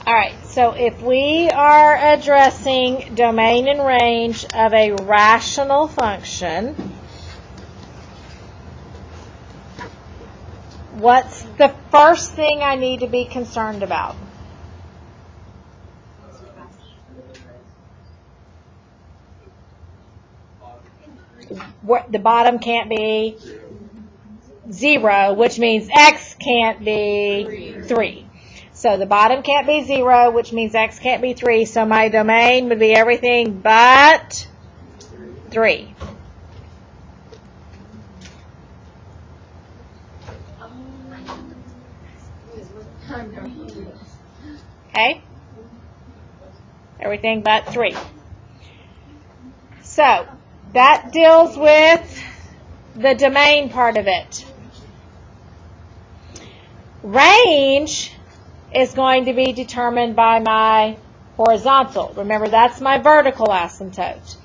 All right, so if we are addressing domain and range of a rational function, what's the first thing I need to be concerned about? The bottom can't be 0, which means x can't be 3. So the bottom can't be 0, which means x can't be 3. So my domain would be everything but 3. Okay? Everything but 3. So that deals with the domain part of it. Range is going to be determined by my horizontal. Remember, that's my vertical asymptote.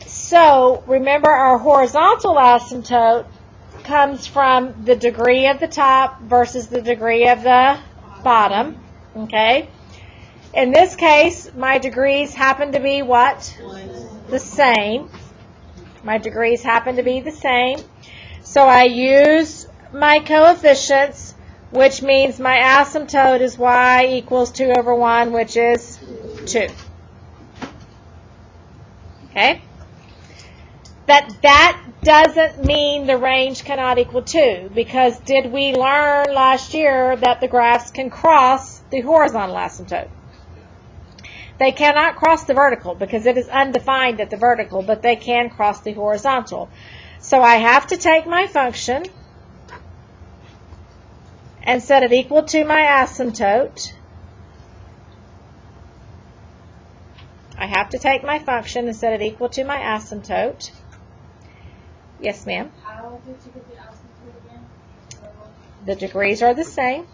So remember, our horizontal asymptote comes from the degree of the top versus the degree of the bottom. Okay? In this case, my degrees happen to be what? The same. My degrees happen to be the same. So I use my coefficients, which means my asymptote is y equals 2 over 1, which is 2. Okay? That doesn't mean the range cannot equal 2, because did we learn last year that the graphs can cross the horizontal asymptote? They cannot cross the vertical because it is undefined at the vertical, but they can cross the horizontal. So I have to take my function and set it equal to my asymptote. I have to take my function and set it equal to my asymptote. Yes, ma'am? How did you get the asymptote again? The degrees are the same,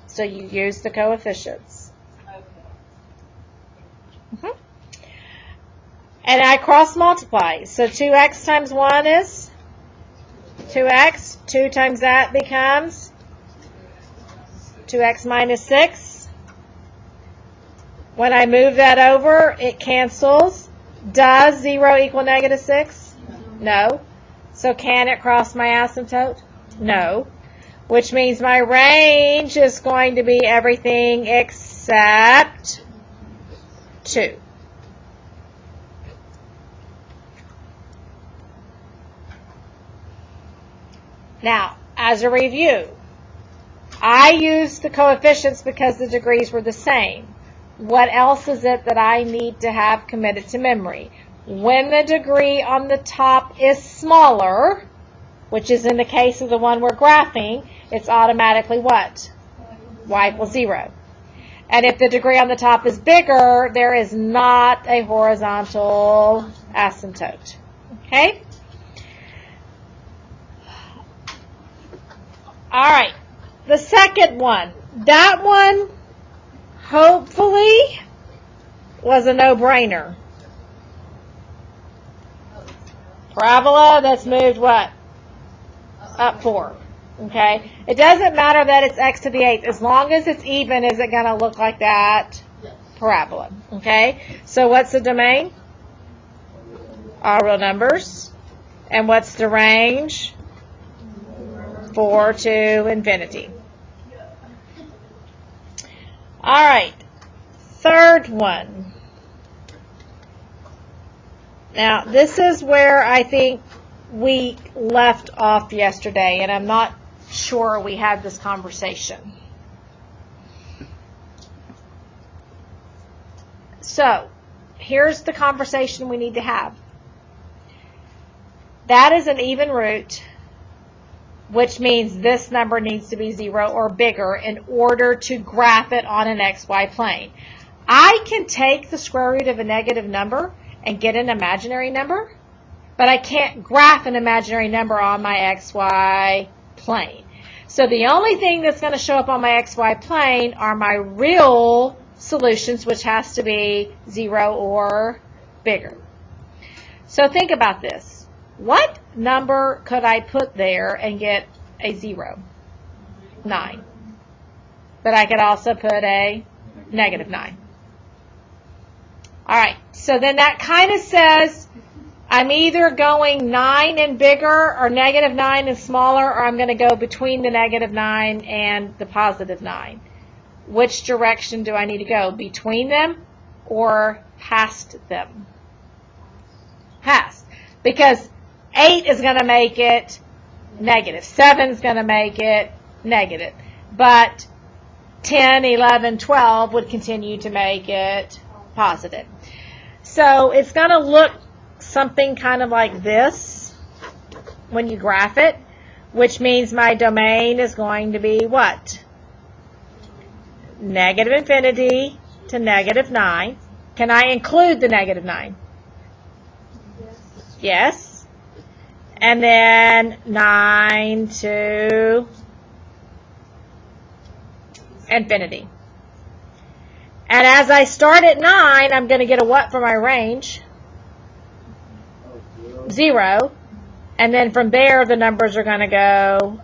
so you use the coefficients. Okay. And I cross multiply. So 2x times 1 is 2x. 2 times that becomes 2x minus 6. When I move that over, it cancels. Does 0 equal negative 6? No. So can it cross my asymptote? No. Which means my range is going to be everything except 2. Now, as a review, I used the coefficients because the degrees were the same. What else is it that I need to have committed to memory? When the degree on the top is smaller, which is in the case of the one we're graphing, it's automatically what? Y equals 0. And if the degree on the top is bigger, there is not a horizontal asymptote. Okay? All right. The second one. That one, hopefully, was a no-brainer. Parabola that's moved what? Up 4. Okay? It doesn't matter that it's x to the 8th. As long as it's even, is it going to look like that parabola? Okay? So what's the domain? All real numbers. And what's the range? 4 to infinity. All right. Third one. Now, this is where I think we left off yesterday, and I'm not sure we had this conversation. So, here's the conversation we need to have. That is an even root, which means this number needs to be 0 or bigger in order to graph it on an xy plane. I can take the square root of a negative number and get an imaginary number, but I can't graph an imaginary number on my xy plane. So the only thing that's going to show up on my xy plane are my real solutions, which has to be 0 or bigger. So think about this. What number could I put there and get a 0? 9. but I could also put a negative 9. All right, so then that kind of says I'm either going 9 and bigger or negative 9 and smaller, or I'm going to go between the negative 9 and the positive 9. Which direction do I need to go? Between them or past them? Past. Because 8 is going to make it negative. 7 is going to make it negative. But 10, 11, 12 would continue to make it positive. So it's going to look something kind of like this when you graph it, which means my domain is going to be what? Negative infinity to negative 9. Can I include the negative 9? Yes. And then 9 to infinity. And as I start at 9, I'm going to get a what for my range? 0. And then from there, the numbers are going to go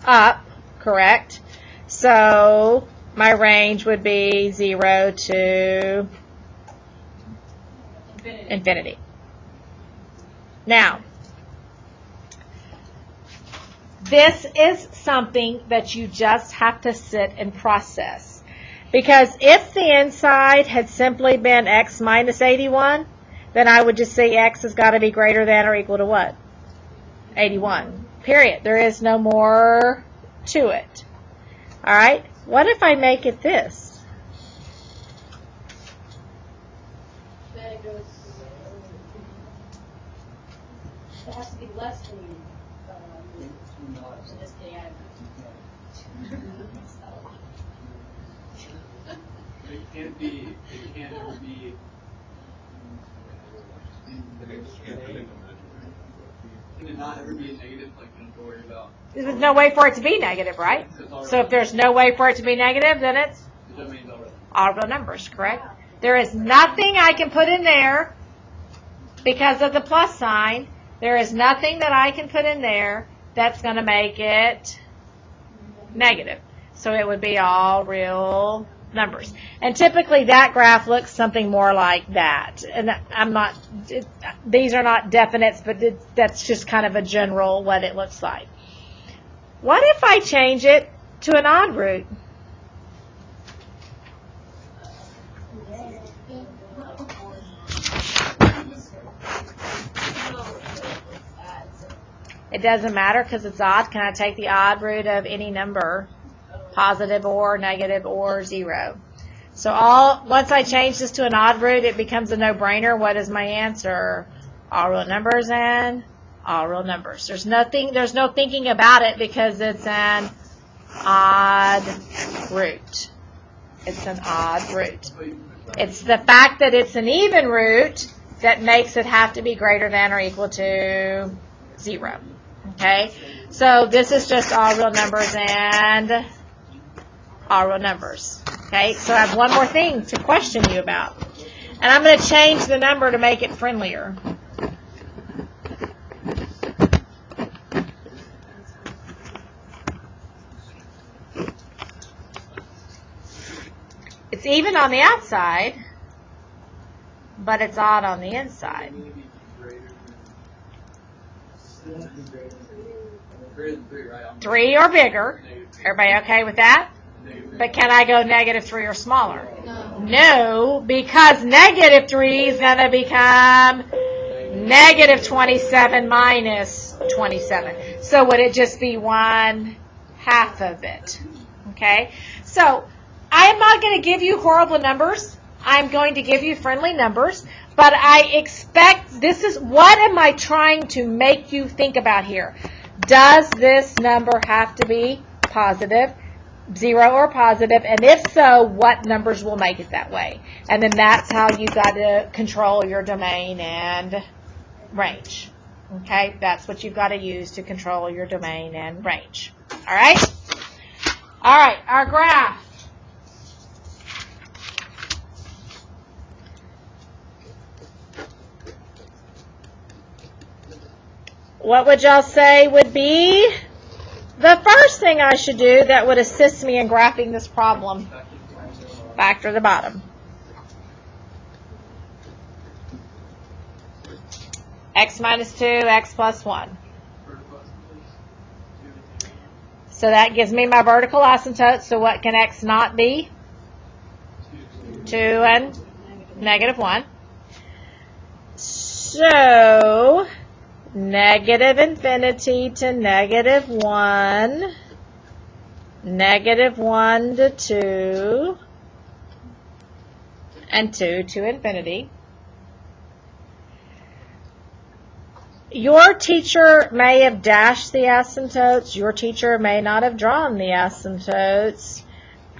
up, correct? So my range would be 0 to infinity. Now, this is something that you just have to sit and process. Because if the inside had simply been x minus 81, then I would just say x has got to be greater than or equal to what? 81. Period. There is no more to it. All right? What if I make it this? Then it goes, it has to be less than this day It can't ever be. Can it not ever be a negative? Like, you don't have to worry about. There's no way for it to be negative, right? So if there's no way for it to be negative, then it's The domain's already. all real numbers, correct? There is nothing I can put in there because of the plus sign. There is nothing that I can put in there that's going to make it negative. So it would be all real numbers. And typically that graph looks something more like that. And these are not definites, but that's just kind of a general what it looks like. What if I change it to an odd root? It doesn't matter because it's odd. Can I take the odd root of any number, positive or negative or 0? So once I change this to an odd root, it becomes a no-brainer. What is my answer? All real numbers and all real numbers. There's no thinking about it because it's an odd root. It's an odd root. It's the fact that it's an even root that makes it have to be greater than or equal to 0. Okay, so this is just all real numbers and all real numbers. Okay, so I have one more thing to question you about. And I'm going to change the number to make it friendlier. It's even on the outside, but it's odd on the inside. Greater than 3, right? 3 or bigger. Everybody okay with that? But can I go negative 3 or smaller? No, because negative 3 is going to become negative 27 minus 27. So would it just be 1/2 of it? Okay? So I am not going to give you horrible numbers. I'm going to give you friendly numbers. But I expect what am I trying to make you think about here? Does this number have to be positive, 0 or positive? And if so, what numbers will make it that way? And then that's how you got to control your domain and range. Okay? That's what you've got to use to control your domain and range. All right? All right, our graph. What would y'all say would be the first thing I should do that would assist me in graphing this problem? Factor the bottom. X minus 2, x plus 1. So that gives me my vertical asymptote. So what can x not be? 2 and negative 1. So negative infinity to negative 1, negative 1 to 2, and 2 to infinity. Your teacher may have dashed the asymptotes. Your teacher may not have drawn the asymptotes.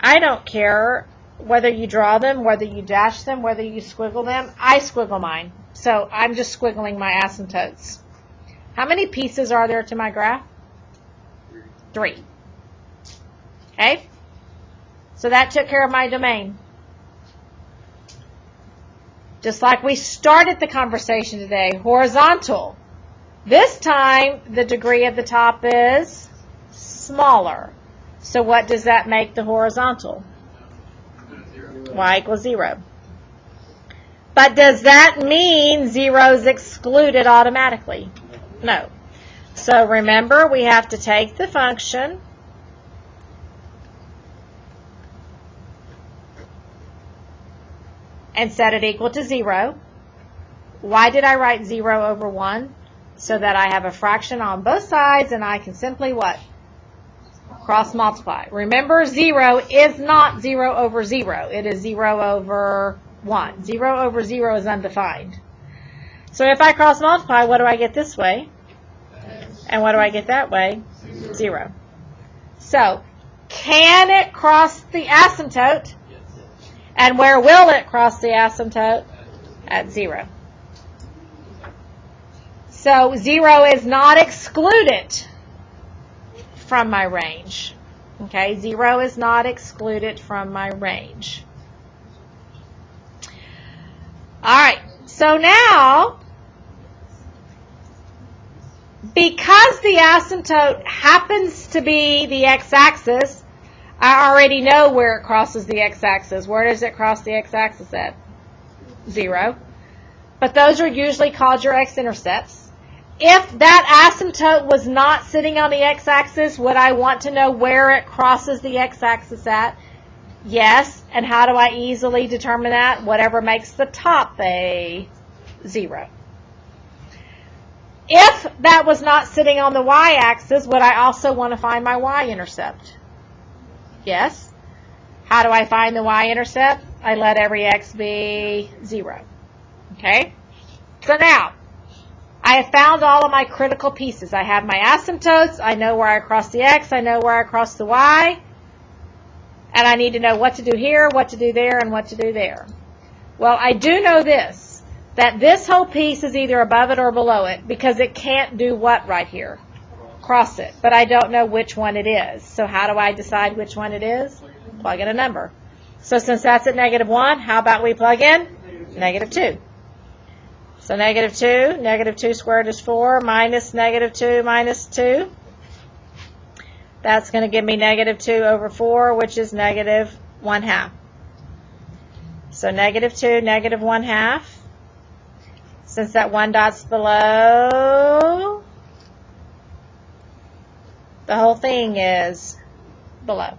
I don't care whether you draw them, whether you dash them, whether you squiggle them. I squiggle mine. So I'm just squiggling my asymptotes. How many pieces are there to my graph? 3. Okay? So that took care of my domain. Just like we started the conversation today, horizontal. This time, the degree of the top is smaller. So what does that make the horizontal? Y equals 0. But does that mean 0 is excluded automatically? No. So remember, we have to take the function and set it equal to 0. Why did I write 0 over 1? So that I have a fraction on both sides and I can simply what? Cross multiply. Remember, 0 is not 0 over 0. It is 0 over 1. 0 over 0 is undefined. So if I cross multiply, what do I get this way? And what do I get that way? 0. So, can it cross the asymptote? And where will it cross the asymptote? At 0. So 0 is not excluded from my range. Okay, 0 is not excluded from my range. All right, so now, because the asymptote happens to be the x-axis, I already know where it crosses the x-axis. Where does it cross the x-axis at? 0. But those are usually called your x-intercepts. If that asymptote was not sitting on the x-axis, would I want to know where it crosses the x-axis at? Yes. And how do I easily determine that? Whatever makes the top a 0. If that was not sitting on the y-axis, would I also want to find my y-intercept? Yes. How do I find the y-intercept? I let every x be 0. Okay? So now, I have found all of my critical pieces. I have my asymptotes. I know where I cross the x. I know where I cross the y. And I need to know what to do here, what to do there, and what to do there. Well, I do know this, that this whole piece is either above it or below it, because it can't do what right here? Cross it. But I don't know which one it is. So how do I decide which one it is? Plug in a number. So since that's at negative 1, how about we plug in negative 2? So negative 2 squared is 4, minus negative 2 minus 2. That's going to give me negative 2 over 4, which is negative 1/2. So negative 2, negative 1/2. Since that 1 dot's below, the whole thing is below.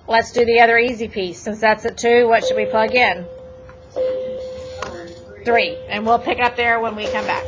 Let's do the other easy piece. Since that's at 2, what should we plug in? 3. And we'll pick up there when we come back.